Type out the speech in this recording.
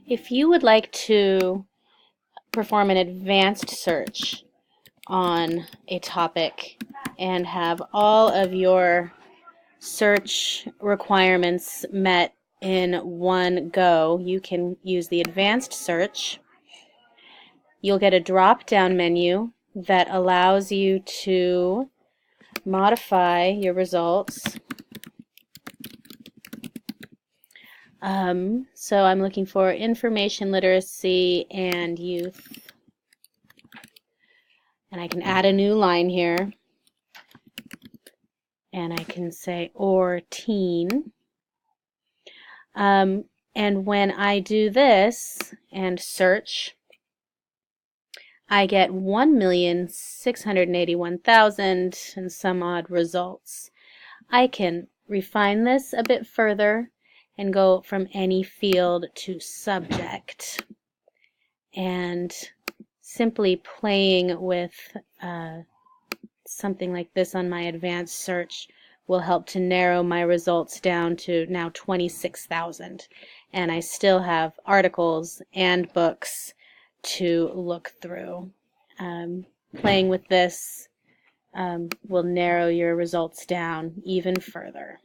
If you would like to perform an advanced search on a topic and have all of your search requirements met in one go, you can use the advanced search. You'll get a drop-down menu that allows you to modify your results. So I'm looking for information literacy and youth. And I can add a new line here. And I can say or teen. And when I do this and search, I get 1,681,000 and some odd results. I can refine this a bit further and go from any field to subject. And simply playing with something like this on my advanced search will help to narrow my results down to now 26,000. And I still have articles and books to look through. Playing with this will narrow your results down even further.